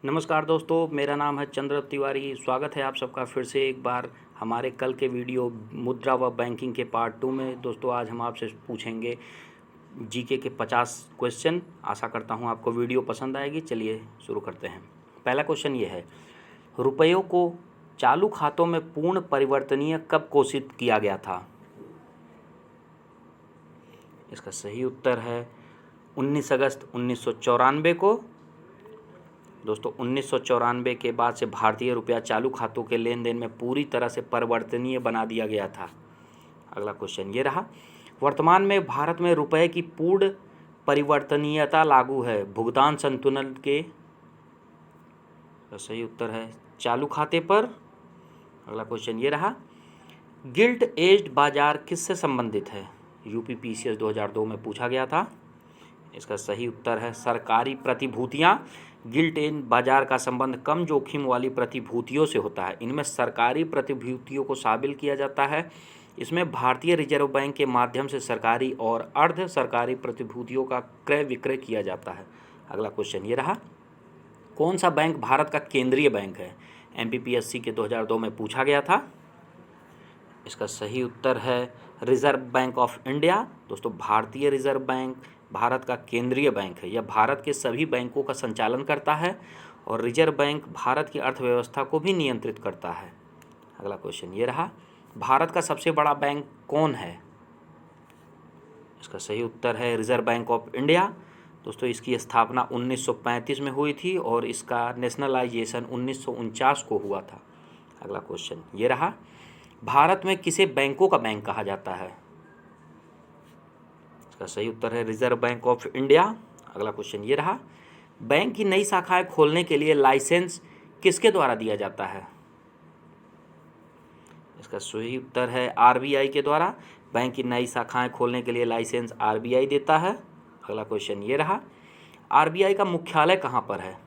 नमस्कार दोस्तों, मेरा नाम है चंद्र तिवारी। स्वागत है आप सबका फिर से एक बार हमारे कल के वीडियो मुद्रा व बैंकिंग के पार्ट 2 में। दोस्तों आज हम आपसे पूछेंगे जीके के 50 क्वेश्चन। आशा करता हूं आपको वीडियो पसंद आएगी। चलिए शुरू करते हैं। पहला क्वेश्चन ये है, रुपयों को चालू खातों में पूर्ण परिवर्तनीय कब घोषित किया गया था? इसका सही उत्तर है 19 अगस्त 1994 को। दोस्तों 1994 के बाद से भारतीय रुपया चालू खातों के लेन देन में पूरी तरह से परिवर्तनीय बना दिया गया था। अगला क्वेश्चन ये रहा, वर्तमान में भारत में रुपए की पूर्ण परिवर्तनीयता लागू है भुगतान संतुलन के? सही उत्तर है चालू खाते पर। अगला क्वेश्चन ये रहा, गिल्ट एज्ड बाजार किससे संबंधित है? यूपीपीसीएस 2002 में पूछा गया था। इसका सही उत्तर है सरकारी प्रतिभूतियां। गिल्ट एज बाजार का संबंध कम जोखिम वाली प्रतिभूतियों से होता है। इनमें सरकारी प्रतिभूतियों को शामिल किया जाता है। इसमें भारतीय रिजर्व बैंक के माध्यम से सरकारी और अर्ध सरकारी प्रतिभूतियों का क्रय विक्रय किया जाता है। अगला क्वेश्चन ये रहा, कौन सा बैंक भारत का केंद्रीय बैंक है? एमपीपीएससी के 2002 में पूछा गया था। इसका सही उत्तर है रिजर्व बैंक ऑफ इंडिया। दोस्तों भारतीय रिजर्व बैंक भारत का केंद्रीय बैंक है। यह भारत के सभी बैंकों का संचालन करता है और रिजर्व बैंक भारत की अर्थव्यवस्था को भी नियंत्रित करता है। अगला क्वेश्चन ये रहा, भारत का सबसे बड़ा बैंक कौन है? इसका सही उत्तर है रिजर्व बैंक ऑफ इंडिया। दोस्तों इसकी स्थापना 1935 में हुई थी और इसका नेशनलाइजेशन 1949 को हुआ था। अगला क्वेश्चन ये रहा, भारत में किसे बैंकों का बैंक कहा जाता है? इसका सही उत्तर है रिजर्व बैंक ऑफ इंडिया। अगला क्वेश्चन ये रहा, बैंक की नई शाखाएं खोलने के लिए लाइसेंस किसके द्वारा दिया जाता है? इसका सही उत्तर है आरबीआई के द्वारा। बैंक की नई शाखाएं खोलने के लिए लाइसेंस आरबीआई देता है। अगला क्वेश्चन ये रहा, आरबीआई का मुख्यालय कहाँ पर है?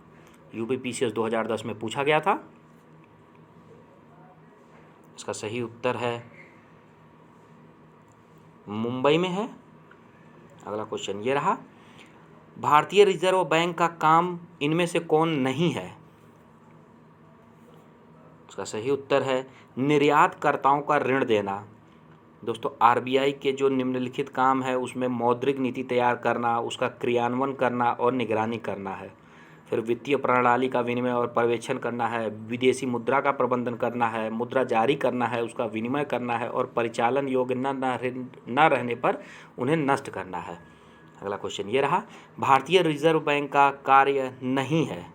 यूपीपीसीएस 2010 में पूछा गया था। इसका सही उत्तर है मुंबई में है। अगला क्वेश्चन ये रहा, भारतीय रिजर्व बैंक का काम इनमें से कौन नहीं है? इसका सही उत्तर है निर्यातकर्ताओं का ऋण देना। दोस्तों आरबीआई के जो निम्नलिखित काम है उसमें मौद्रिक नीति तैयार करना, उसका क्रियान्वयन करना और निगरानी करना है। फिर वित्तीय प्रणाली का विनिमय और पर्यवेक्षण करना है, विदेशी मुद्रा का प्रबंधन करना है, मुद्रा जारी करना है, उसका विनिमय करना है और परिचालन योग्य न रहने पर उन्हें नष्ट करना है। अगला क्वेश्चन ये रहा, भारतीय रिजर्व बैंक का कार्य नहीं है।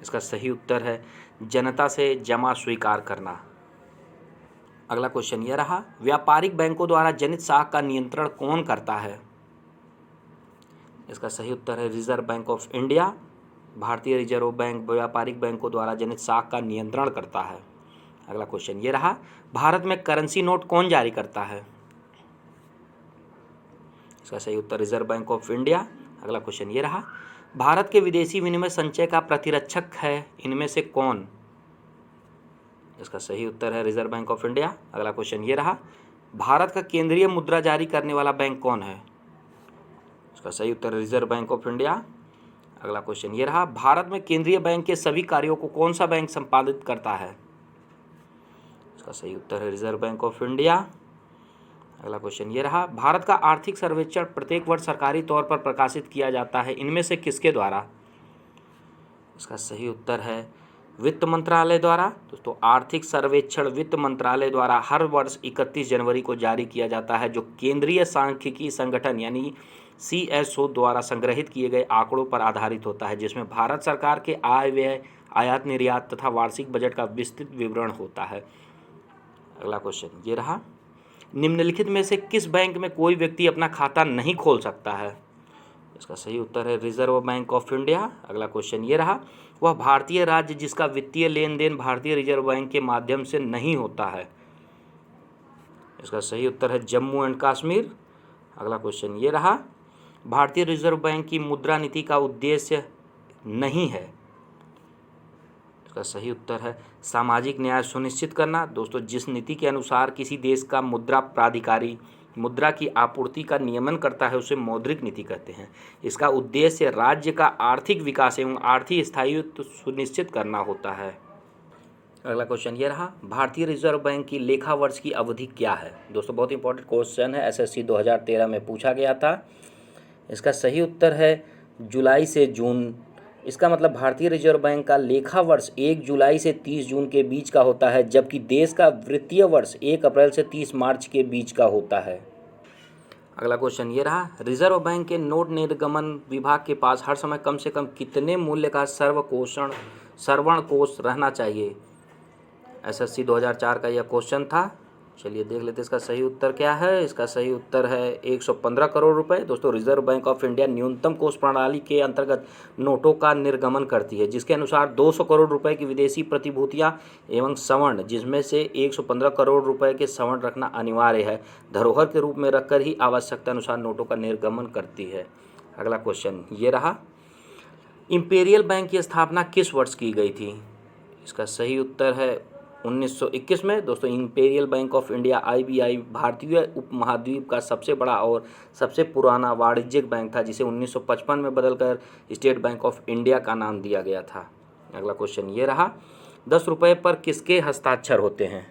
इसका सही उत्तर है जनता से जमा स्वीकार करना। अगला क्वेश्चन ये रहा, व्यापारिक बैंकों द्वारा जनित साख का नियंत्रण कौन करता है? इसका सही उत्तर है रिजर्व बैंक ऑफ इंडिया। भारतीय रिजर्व बैंक व्यापारिक बैंकों द्वारा जनित साख का नियंत्रण करता है। अगला क्वेश्चन ये रहा, भारत में करेंसी नोट कौन जारी करता है? इसका सही उत्तर रिजर्व बैंक ऑफ इंडिया। अगला क्वेश्चन ये रहा, भारत के विदेशी विनिमय संचय का प्रतिरक्षक है इनमें से कौन? इसका सही उत्तर है रिजर्व बैंक ऑफ इंडिया। अगला क्वेश्चन ये रहा, भारत का केंद्रीय मुद्रा जारी करने वाला बैंक कौन है? इसका सही उत्तर है रिजर्व बैंक ऑफ इंडिया। अगला क्वेश्चन ये रहा, भारत में केंद्रीय बैंक के सभी कार्यों को कौन सा बैंक संपादित करता है? इसका सही उत्तर है रिजर्व बैंक ऑफ इंडिया। अगला क्वेश्चन ये रहा, भारत का आर्थिक सर्वेक्षण प्रत्येक वर्ष सरकारी तौर पर प्रकाशित किया जाता है इनमें से किसके द्वारा? इसका सही उत्तर है वित्त मंत्रालय द्वारा। दोस्तों आर्थिक सर्वेक्षण वित्त मंत्रालय द्वारा हर वर्ष 31 जनवरी को जारी किया जाता है, जो केंद्रीय सांख्यिकी संगठन यानी CSO द्वारा संग्रहित किए गए आंकड़ों पर आधारित होता है, जिसमें भारत सरकार के आय व्यय, आयात निर्यात तथा वार्षिक बजट का विस्तृत विवरण होता है। अगला क्वेश्चन ये रहा, निम्नलिखित में से किस बैंक में कोई व्यक्ति अपना खाता नहीं खोल सकता है? इसका सही उत्तर है रिजर्व बैंक ऑफ इंडिया। अगला क्वेश्चन ये रहा, वह भारतीय राज्य जिसका वित्तीय लेन देन भारतीय रिजर्व बैंक के माध्यम से नहीं होता है? इसका सही उत्तर है जम्मू एंड कश्मीर। अगला क्वेश्चन ये रहा, भारतीय रिजर्व बैंक की मुद्रा नीति का उद्देश्य नहीं है। इसका सही उत्तर है सामाजिक न्याय सुनिश्चित करना। दोस्तों जिस नीति के अनुसार किसी देश का मुद्रा प्राधिकारी मुद्रा की आपूर्ति का नियमन करता है उसे मौद्रिक नीति कहते हैं। इसका उद्देश्य राज्य का आर्थिक विकास एवं आर्थिक स्थायित्व सुनिश्चित करना होता है। अगला क्वेश्चन ये रहा, भारतीय रिजर्व बैंक की लेखा वर्ष की अवधि क्या है। दोस्तों बहुत इंपॉर्टेंट क्वेश्चन है, एसएससी 2013 में पूछा गया था। इसका सही उत्तर है जुलाई से जून। इसका मतलब भारतीय रिजर्व बैंक का लेखा वर्ष 1 जुलाई से 30 जून के बीच का होता है, जबकि देश का वित्तीय वर्ष 1 अप्रैल से 30 मार्च के बीच का होता है। अगला क्वेश्चन ये रहा, रिजर्व बैंक के नोट निर्गमन विभाग के पास हर समय कम से कम कितने मूल्य का सर्वण कोष रहना चाहिए। एसएससी 2004 का यह क्वेश्चन था। चलिए देख लेते हैं इसका सही उत्तर क्या है। इसका सही उत्तर है 115 करोड़ रुपए। दोस्तों रिजर्व बैंक ऑफ इंडिया न्यूनतम कोष प्रणाली के अंतर्गत नोटों का निर्गमन करती है, जिसके अनुसार 200 करोड़ रुपए की विदेशी प्रतिभूतियां एवं स्वर्ण, जिसमें से 115 करोड़ रुपए के स्वर्ण रखना अनिवार्य है, धरोहर के रूप में रखकर ही आवश्यकता अनुसार नोटों का निर्गमन करती है। अगला क्वेश्चन ये रहा, इंपीरियल बैंक की स्थापना किस वर्ष की गई थी। इसका सही उत्तर है 1921 में। दोस्तों imperial bank of India IBI भारतीय उपमहाद्वीप का सबसे बड़ा और सबसे पुराना वाणिज्यिक बैंक था, जिसे 1955 में बदलकर स्टेट बैंक ऑफ इंडिया का नाम दिया गया था। अगला क्वेश्चन ये रहा, 10 रुपये पर किसके हस्ताक्षर होते हैं।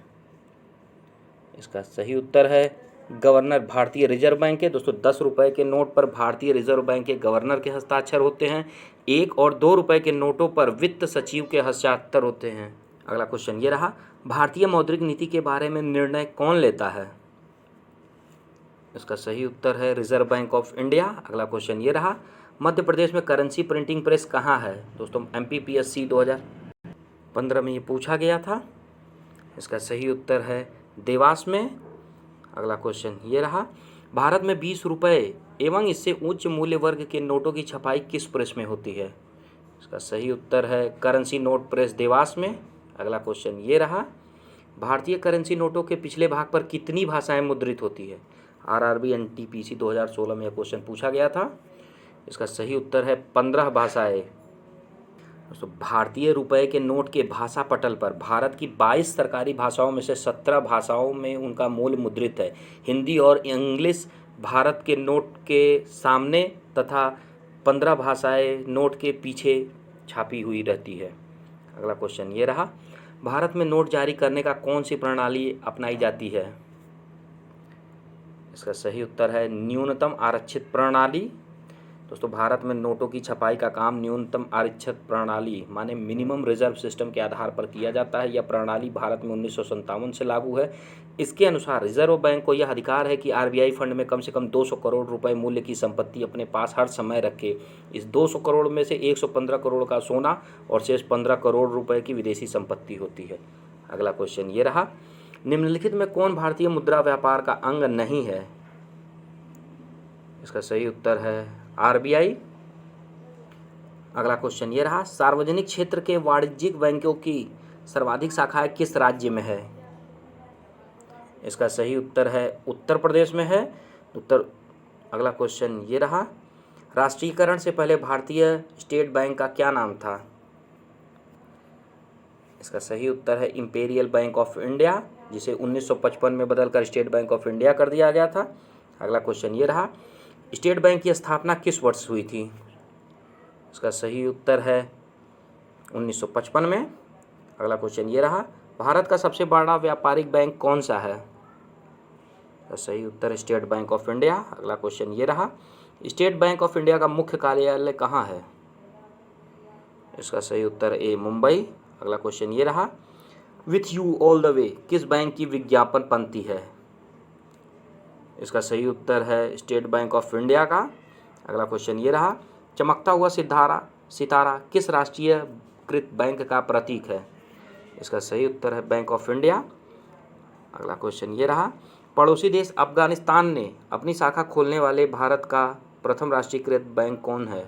इसका सही उत्तर है गवर्नर भारतीय रिजर्व बैंक के। दोस्तों 10 रुपये के नोट पर भारतीय रिजर्व बैंक के गवर्नर के हस्ताक्षर होते हैं। 1 और 2 रुपये के नोटों पर वित्त सचिव के हस्ताक्षर होते हैं। अगला क्वेश्चन ये रहा, भारतीय मौद्रिक नीति के बारे में निर्णय कौन लेता है। इसका सही उत्तर है रिजर्व बैंक ऑफ इंडिया। अगला क्वेश्चन ये रहा, मध्य प्रदेश में करेंसी प्रिंटिंग प्रेस कहाँ है। दोस्तों MPPSC 2015 में ये पूछा गया था। इसका सही उत्तर है देवास में। अगला क्वेश्चन ये रहा, भारत में 20 रुपये एवं इससे उच्च मूल्य वर्ग के नोटों की छपाई किस प्रेस में होती है। इसका सही उत्तर है करेंसी नोट प्रेस देवास में। अगला क्वेश्चन ये रहा, भारतीय करेंसी नोटों के पिछले भाग पर कितनी भाषाएं मुद्रित होती है। RRB NTPC 2016 में यह क्वेश्चन पूछा गया था। इसका सही उत्तर है 15 भाषाएं। तो भारतीय रुपए के नोट के भाषा पटल पर भारत की 22 सरकारी भाषाओं में से 17 भाषाओं में उनका मूल्य मुद्रित है। हिंदी और इंग्लिश भारत के नोट के सामने तथा 15 भाषाएं नोट के पीछे छापी हुई रहती है। अगला क्वेश्चन ये रहा, भारत में नोट जारी करने का कौन सी प्रणाली अपनाई जाती है। इसका सही उत्तर है न्यूनतम आरक्षित प्रणाली। दोस्तों भारत में नोटों की छपाई का काम न्यूनतम आरक्षित प्रणाली माने मिनिमम रिजर्व सिस्टम के आधार पर किया जाता है। यह प्रणाली भारत में 1957 से लागू है। इसके अनुसार रिजर्व बैंक को यह अधिकार है कि RBI फंड में कम से कम 200 करोड़ रुपए मूल्य की संपत्ति अपने पास हर समय रखे। इस 200 करोड़ में से 115 करोड़ का सोना और शेष 15 करोड़ रुपए की विदेशी संपत्ति होती है। अगला क्वेश्चन ये रहा, निम्नलिखित में कौन भारतीय मुद्रा व्यापार का अंग नहीं है। इसका सही उत्तर है RBI। अगला क्वेश्चन ये रहा, सार्वजनिक क्षेत्र के वाणिज्यिक बैंकों की सर्वाधिक शाखाएं किस राज्य में है। इसका सही उत्तर है उत्तर प्रदेश में है। अगला क्वेश्चन ये रहा, राष्ट्रीयकरण से पहले भारतीय स्टेट बैंक का क्या नाम था। इसका सही उत्तर है इंपीरियल बैंक ऑफ इंडिया, जिसे 1955 में बदलकर स्टेट बैंक ऑफ इंडिया कर दिया गया था। अगला क्वेश्चन ये रहा, स्टेट बैंक की स्थापना किस वर्ष हुई थी। इसका सही उत्तर है 1955 में। अगला क्वेश्चन ये रहा, भारत का सबसे बड़ा व्यापारिक बैंक कौन सा है। इसका सही उत्तर है स्टेट बैंक ऑफ इंडिया। अगला क्वेश्चन ये रहा, स्टेट बैंक ऑफ इंडिया का मुख्य कार्यालय कहाँ है। इसका सही उत्तर ए मुंबई। अगला क्वेश्चन ये रहा, with you all the way किस बैंक की विज्ञापन पंक्ति है। इसका सही उत्तर है स्टेट बैंक ऑफ इंडिया का। अगला क्वेश्चन ये रहा, चमकता हुआ सितारा किस राष्ट्रीयकृत बैंक का प्रतीक है। इसका सही उत्तर है बैंक ऑफ इंडिया। अगला क्वेश्चन ये रहा, पड़ोसी देश अफगानिस्तान ने अपनी शाखा खोलने वाले भारत का प्रथम राष्ट्रीयकृत बैंक कौन है।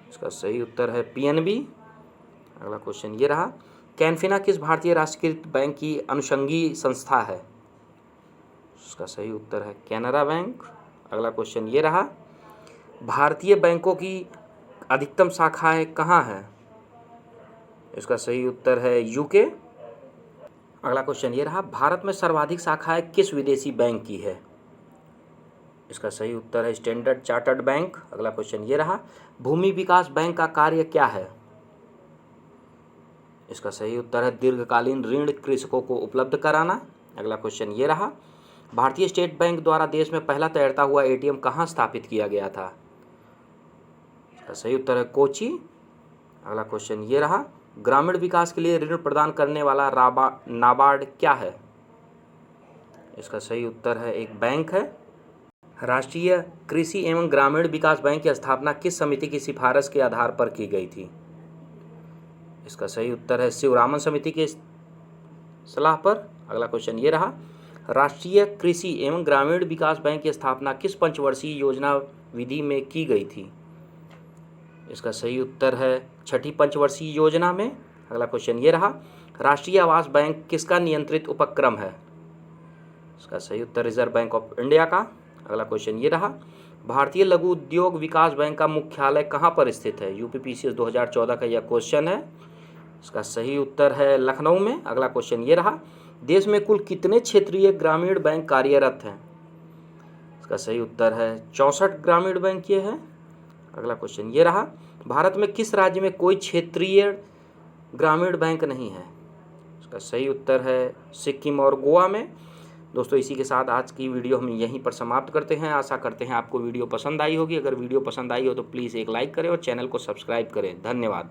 इसका सही उत्तर है PNB। अगला क्वेश्चन ये रहा, कैनफिना किस भारतीय राष्ट्रीयकृत बैंक की अनुषंगी संस्था है। इसका सही उत्तर है कैनरा बैंक। अगला क्वेश्चन ये रहा, भारतीय बैंकों की अधिकतम शाखाएं कहाँ हैं। इसका सही उत्तर है UK। अगला क्वेश्चन ये रहा, भारत में सर्वाधिक शाखाएं किस विदेशी बैंक की है। इसका सही उत्तर है स्टैंडर्ड चार्टर्ड बैंक। अगला क्वेश्चन ये रहा, भूमि विकास बैंक का कार्य क्या है? इसका सही उत्तर है दीर्घकालीन ऋण कृषकों को उपलब्ध कराना। अगला क्वेश्चन ये रहा, भारतीय स्टेट बैंक द्वारा देश में पहला तैरता हुआ एटीएम कहाँ स्थापित किया गया था? इसका सही उत्तर है कोची। अगला क्वेश्चन ये रहा, ग्रामीण विकास के लिए ऋण प्रदान करने वाला नाबार्ड क्या है? इसका सही उत्तर है एक बैंक है। राष्ट्रीय कृषि एवं ग्रामीण विकास बैंक की स्थापना किस समिति की सिफारिश के आधार पर की गई थी? इसका सही उत्तर है शिवरामन समिति के सलाह पर। अगला क्वेश्चन ये रहा, राष्ट्रीय कृषि एवं ग्रामीण विकास बैंक की स्थापना किस पंचवर्षीय योजना विधि में की गई थी? इसका सही उत्तर है छठी पंचवर्षीय योजना में। अगला क्वेश्चन ये रहा, राष्ट्रीय आवास बैंक किसका नियंत्रित उपक्रम है? इसका सही उत्तर रिजर्व बैंक ऑफ इंडिया का। अगला क्वेश्चन ये रहा, भारतीय लघु उद्योग विकास बैंक का मुख्यालय कहाँ पर स्थित है? यूपीपीसीएस 2014 का यह क्वेश्चन है। इसका सही उत्तर है लखनऊ में। अगला क्वेश्चन ये रहा, देश में कुल कितने क्षेत्रीय ग्रामीण बैंक कार्यरत हैं? इसका सही उत्तर है 64 ग्रामीण बैंक ये है। अगला क्वेश्चन ये रहा, भारत में किस राज्य में कोई क्षेत्रीय ग्रामीण बैंक नहीं है? इसका सही उत्तर है सिक्किम और गोवा में। दोस्तों इसी के साथ आज की वीडियो हम यहीं पर समाप्त करते हैं। आशा करते हैं आपको वीडियो पसंद आई होगी। अगर वीडियो पसंद आई हो तो प्लीज़ एक लाइक करें और चैनल को सब्सक्राइब करें। धन्यवाद।